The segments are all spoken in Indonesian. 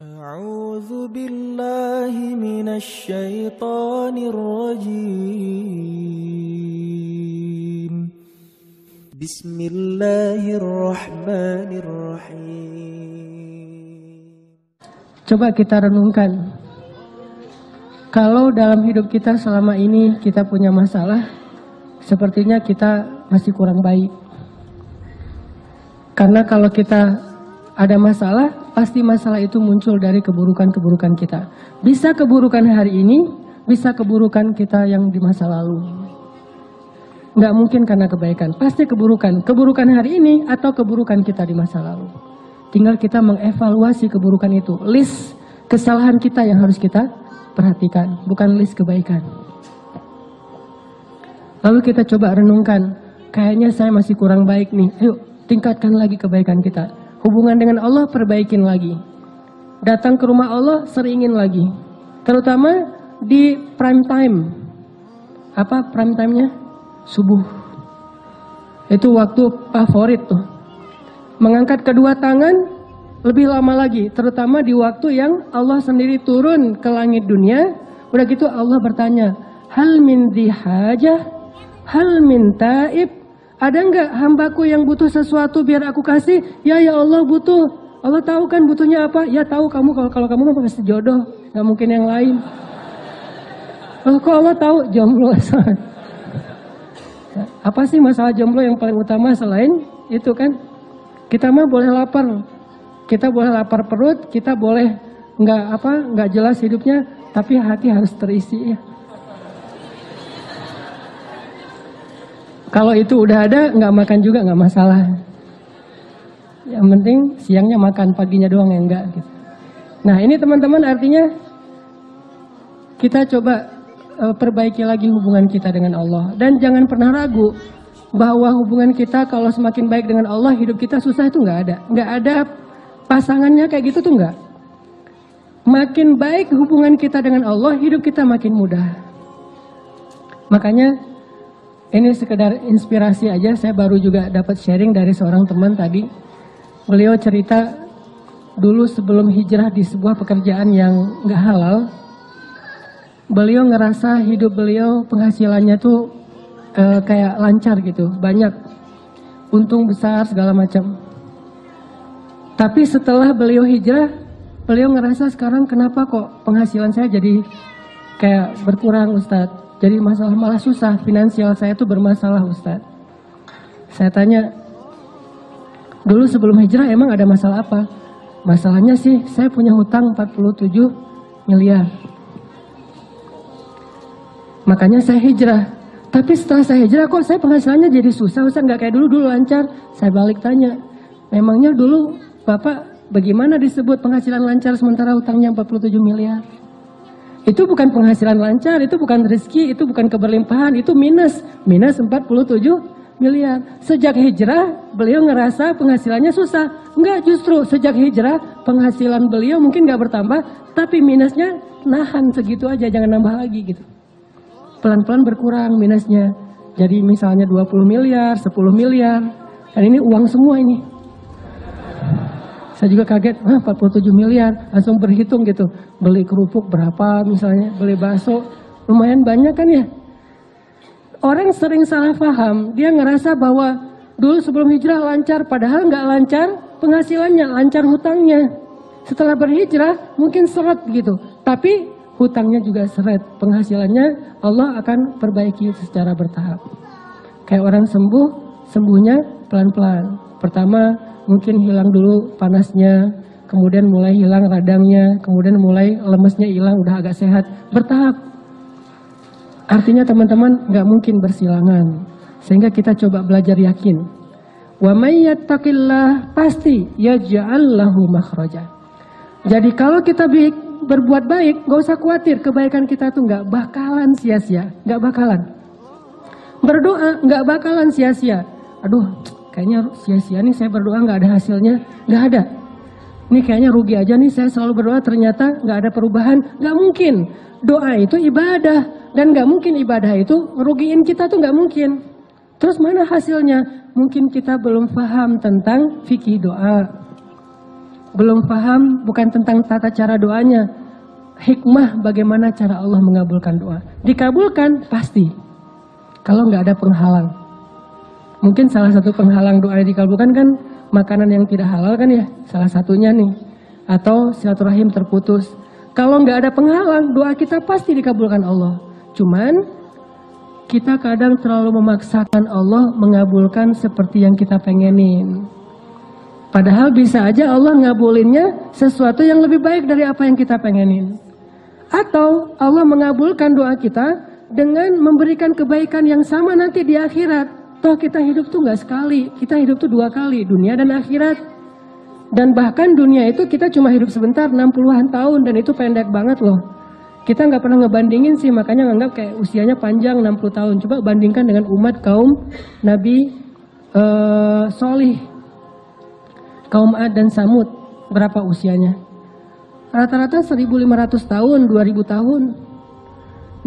أعوذ بالله من الشيطان الرجيم بسم الله الرحمن الرحيم. Coba kita renungkan, kalau dalam hidup kita selama ini kita punya masalah, sepertinya kita masih kurang baik. Karena kalau kita ada masalah, pasti masalah itu muncul dari keburukan-keburukan kita. Bisa keburukan hari ini, bisa keburukan kita yang di masa lalu. Nggak mungkin karena kebaikan, pasti keburukan. Keburukan hari ini atau keburukan kita di masa lalu. Tinggal kita mengevaluasi keburukan itu. List kesalahan kita yang harus kita perhatikan, bukan list kebaikan. Lalu kita coba renungkan, kayaknya saya masih kurang baik nih. Ayo tingkatkan lagi kebaikan kita. Hubungan dengan Allah perbaikin lagi. Datang ke rumah Allah seringin lagi. Terutama di prime time. Apa prime time-nya? Subuh. Itu waktu favorit tuh. Mengangkat kedua tangan lebih lama lagi. Terutama di waktu yang Allah sendiri turun ke langit dunia. Udah gitu Allah bertanya, hal min dihajah, hal min taib. Ada enggak hambaku yang butuh sesuatu biar aku kasih? Ya Allah butuh. Allah tahu kan butuhnya apa? Ya tahu kamu, kalau kamu mau pasti jodoh, nggak mungkin yang lain. Oh, kok Allah tahu? Jomblo. Apa sih masalah jomblo yang paling utama selain itu kan? Kita mah boleh lapar, kita boleh lapar perut, kita boleh nggak jelas hidupnya, tapi hati harus terisi ya. Kalau itu udah ada, nggak makan juga nggak masalah. Yang penting siangnya makan, paginya doang yang enggak. Gitu. Nah ini teman-teman artinya kita coba perbaiki lagi hubungan kita dengan Allah. Dan jangan pernah ragu bahwa hubungan kita kalau semakin baik dengan Allah, hidup kita susah itu nggak ada. Nggak ada pasangannya kayak gitu tuh nggak. Makin baik hubungan kita dengan Allah, hidup kita makin mudah. Makanya ini sekedar inspirasi aja, saya baru juga dapat sharing dari seorang teman tadi. Beliau cerita dulu sebelum hijrah di sebuah pekerjaan yang gak halal. Beliau ngerasa hidup beliau penghasilannya tuh kayak lancar gitu, banyak. Untung besar segala macam. Tapi setelah beliau hijrah, beliau ngerasa sekarang kenapa kok penghasilan saya jadi kayak berkurang Ustadz. Jadi malah susah, finansial saya itu bermasalah Ustadz. Saya tanya, dulu sebelum hijrah emang ada masalah apa? Masalahnya sih saya punya hutang 47 miliar. Makanya saya hijrah. Tapi setelah saya hijrah kok saya penghasilannya jadi susah Ustadz, gak kayak dulu lancar. Saya balik tanya, memangnya dulu Bapak bagaimana disebut penghasilan lancar sementara hutangnya 47 miliar? Itu bukan penghasilan lancar, itu bukan rezeki, itu bukan keberlimpahan, itu minus 47 miliar. Sejak hijrah, beliau ngerasa penghasilannya susah. Enggak, justru sejak hijrah, penghasilan beliau mungkin gak bertambah, tapi minusnya nahan segitu aja, jangan nambah lagi gitu. Pelan-pelan berkurang minusnya. Jadi misalnya 20 miliar, 10 miliar, dan ini uang semua ini. Saya juga kaget, 47 miliar, langsung berhitung gitu. Beli kerupuk berapa misalnya, beli bakso, lumayan banyak kan ya. Orang sering salah paham, dia ngerasa bahwa dulu sebelum hijrah lancar, padahal nggak lancar penghasilannya, lancar hutangnya. Setelah berhijrah mungkin seret gitu, tapi hutangnya juga seret. Penghasilannya Allah akan perbaiki secara bertahap. Kayak orang sembuh, sembuhnya pelan-pelan. Pertama, mungkin hilang dulu panasnya, kemudian mulai hilang radangnya, kemudian mulai lemesnya hilang, udah agak sehat, bertahap. Artinya teman-teman nggak mungkin bersilangan, sehingga kita coba belajar yakin. Wa may yattaqillah pasti yaj'al lahu makhraja. Jadi kalau kita berbuat baik, nggak usah khawatir, kebaikan kita tuh nggak bakalan sia-sia, nggak bakalan. Berdoa nggak bakalan sia-sia. Aduh, kayaknya sia-sia nih saya berdoa nggak ada hasilnya, nggak ada. Ini kayaknya rugi aja nih saya selalu berdoa ternyata nggak ada perubahan, nggak mungkin. Doa itu ibadah dan nggak mungkin ibadah itu ngerugiin kita tuh nggak mungkin. Terus mana hasilnya? Mungkin kita belum paham tentang fikih doa. belum paham bukan tentang tata cara doanya, hikmah bagaimana cara Allah mengabulkan doa. Dikabulkan pasti, kalau nggak ada penghalang. Mungkin salah satu penghalang doa yang dikabulkan kan makanan yang tidak halal kan ya, salah satunya nih. Atau silaturahim terputus. Kalau nggak ada penghalang, doa kita pasti dikabulkan Allah. Cuman kita kadang terlalu memaksakan Allah mengabulkan seperti yang kita pengenin. Padahal bisa aja Allah ngabulinnya sesuatu yang lebih baik dari apa yang kita pengenin. Atau Allah mengabulkan doa kita dengan memberikan kebaikan yang sama nanti di akhirat. Toh kita hidup tuh nggak sekali, kita hidup tuh 2 kali, dunia dan akhirat. Dan bahkan dunia itu kita cuma hidup sebentar, 60-an tahun, dan itu pendek banget loh. Kita nggak pernah ngebandingin sih, makanya nganggap kayak usianya panjang 60 tahun. Coba bandingkan dengan umat kaum Nabi Solih, kaum Ad dan Samud, berapa usianya? Rata-rata 1.500 tahun, 2.000 tahun.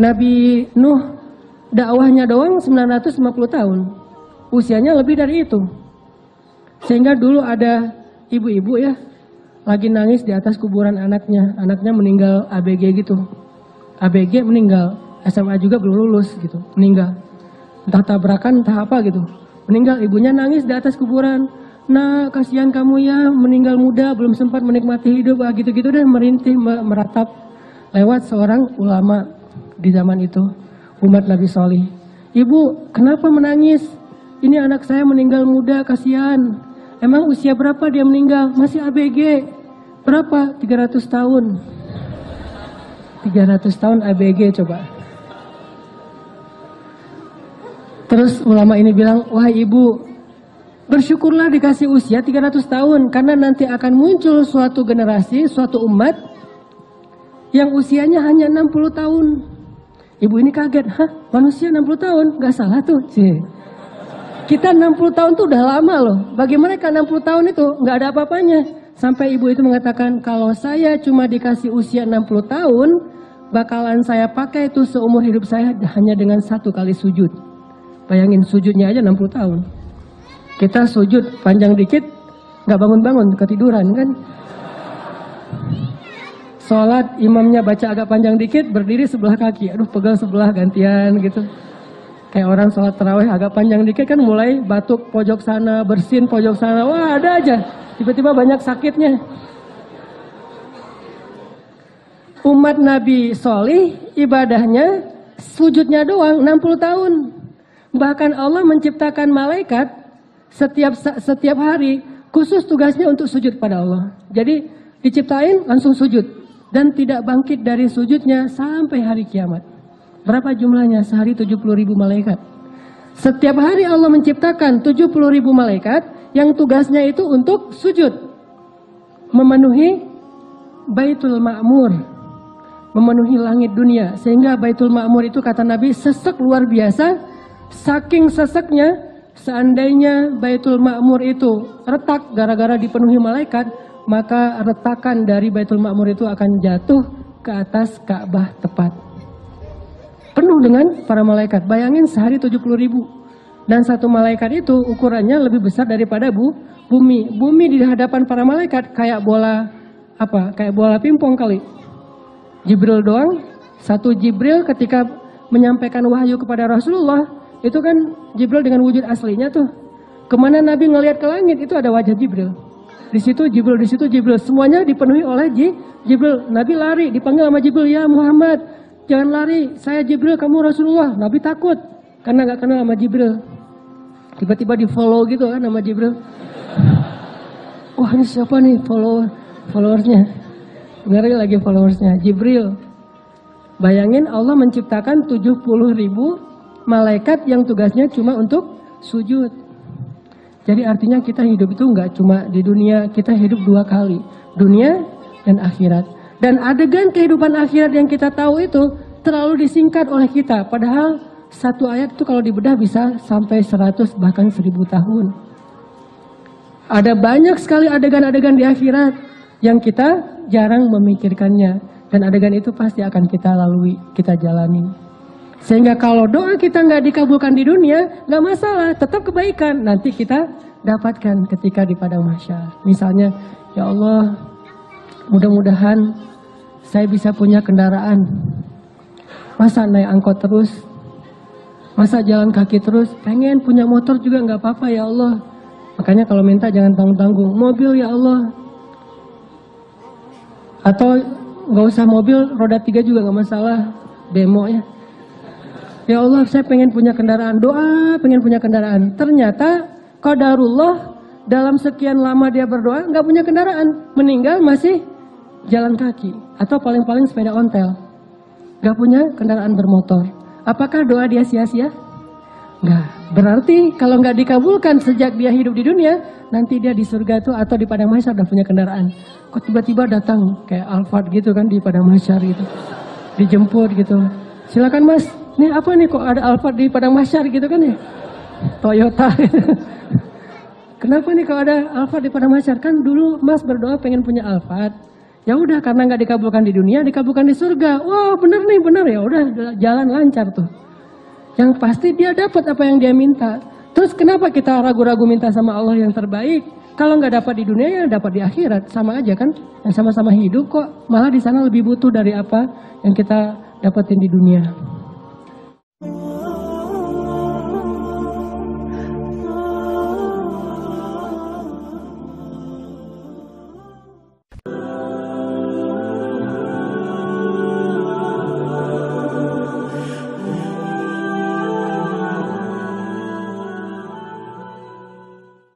Nabi Nuh, dakwahnya doang 950 tahun. Usianya lebih dari itu. Sehingga dulu ada ibu-ibu ya, lagi nangis di atas kuburan anaknya. Anaknya meninggal ABG gitu. ABG meninggal, SMA juga belum lulus gitu, meninggal. Entah tabrakan, entah apa gitu. Meninggal, ibunya nangis di atas kuburan. Nah, kasihan kamu ya, meninggal muda, belum sempat menikmati hidup. Gitu-gitu deh, merintih, meratap. Lewat seorang ulama di zaman itu, umat Nabi Solih. Ibu, kenapa menangis? Ini anak saya meninggal muda, kasihan. Emang usia berapa dia meninggal? Masih ABG. Berapa? 300 tahun. 300 tahun ABG coba. Terus ulama ini bilang, wah ibu, bersyukurlah dikasih usia 300 tahun. Karena nanti akan muncul suatu generasi, suatu umat yang usianya hanya 60 tahun. Ibu ini kaget, hah manusia 60 tahun? Gak salah tuh. Kita 60 tahun tuh udah lama loh. Bagi mereka 60 tahun itu gak ada apa-apanya. Sampai ibu itu mengatakan, kalau saya cuma dikasih usia 60 tahun, bakalan saya pakai itu seumur hidup saya hanya dengan 1 kali sujud. Bayangin sujudnya aja 60 tahun. Kita sujud panjang dikit, gak bangun-bangun, ketiduran kan. Sholat imamnya baca agak panjang dikit, berdiri sebelah kaki. Aduh pegel sebelah gantian gitu. Kayak orang sholat tarawih agak panjang dikit kan mulai batuk pojok sana, bersin pojok sana. Wah ada aja. Tiba-tiba banyak sakitnya. Umat Nabi Solih ibadahnya sujudnya doang 60 tahun. Bahkan Allah menciptakan malaikat setiap hari khusus tugasnya untuk sujud pada Allah. Jadi diciptain langsung sujud. Dan tidak bangkit dari sujudnya sampai hari kiamat. Berapa jumlahnya? Sehari 70.000 malaikat. Setiap hari Allah menciptakan 70.000 malaikat yang tugasnya itu untuk sujud. Memenuhi Baitul Ma'mur. Memenuhi langit dunia. Sehingga Baitul Ma'mur itu kata Nabi sesek luar biasa. Saking seseknya, seandainya Baitul Ma'mur itu retak gara-gara dipenuhi malaikat, maka retakan dari Baitul Ma'mur itu akan jatuh ke atas Ka'bah tepat. Penuh dengan para malaikat. Bayangin sehari 70.000. Dan satu malaikat itu ukurannya lebih besar daripada bumi. Bumi di hadapan para malaikat kayak bola apa? Kayak bola pingpong kali. Jibril doang. Satu Jibril ketika menyampaikan wahyu kepada Rasulullah, itu kan Jibril dengan wujud aslinya tuh. Kemana Nabi ngelihat ke langit itu ada wajah Jibril. Di situ Jibril, di situ Jibril. Semuanya dipenuhi oleh Jibril. Nabi lari, dipanggil sama Jibril, ya Muhammad, jangan lari, saya Jibril, kamu Rasulullah. Nabi takut karena gak kenal sama Jibril. Tiba-tiba di follow gitu kan sama Jibril. Wah ini siapa nih followersnya? Ngeri lagi followersnya, Jibril. Bayangin Allah menciptakan 70.000 malaikat yang tugasnya cuma untuk sujud. Jadi artinya kita hidup itu nggak cuma di dunia, kita hidup 2 kali. Dunia dan akhirat. Dan adegan kehidupan akhirat yang kita tahu itu terlalu disingkat oleh kita. Padahal satu ayat itu kalau dibedah bisa sampai 100 bahkan 1000 tahun. Ada banyak sekali adegan-adegan di akhirat yang kita jarang memikirkannya. Dan adegan itu pasti akan kita lalui, kita jalani. Sehingga kalau doa kita nggak dikabulkan di dunia, nggak masalah, tetap kebaikan. Nanti kita dapatkan ketika di padang mahsyar. Misalnya, ya Allah, mudah-mudahan saya bisa punya kendaraan. Masa naik angkot terus? Masa jalan kaki terus? Pengen punya motor juga nggak apa-apa ya Allah. Makanya kalau minta jangan tanggung-tanggung. Mobil ya Allah. Atau nggak usah mobil, roda 3 juga nggak masalah. Bemo ya. Ya Allah, saya pengen punya kendaraan. Doa, pengen punya kendaraan. Ternyata qadarullah dalam sekian lama dia berdoa nggak punya kendaraan, meninggal masih jalan kaki atau paling-paling sepeda ontel, nggak punya kendaraan bermotor. Apakah doa dia sia-sia? Nggak. Berarti kalau nggak dikabulkan sejak dia hidup di dunia, nanti dia di surga tuh atau di padang mahsyar udah punya kendaraan. Kok tiba-tiba datang kayak Alphard gitu kan di padang mahsyar gitu, dijemput gitu. Silakan Mas, nih apa nih kok ada Alphard di padang mahsyar gitu kan ya? Toyota. Kenapa nih kalau ada Alphard di padang mahsyar? Kan dulu Mas berdoa pengen punya Alphard. Ya udah, karena nggak dikabulkan di dunia, dikabulkan di surga. Wah bener nih, bener ya. Udah jalan lancar tuh. Yang pasti dia dapat apa yang dia minta. Terus kenapa kita ragu-ragu minta sama Allah yang terbaik? Kalau nggak dapat di dunia ya dapat di akhirat, sama aja kan? Yang sama-sama hidup kok. Malah di sana lebih butuh dari apa yang kita dapetin di dunia.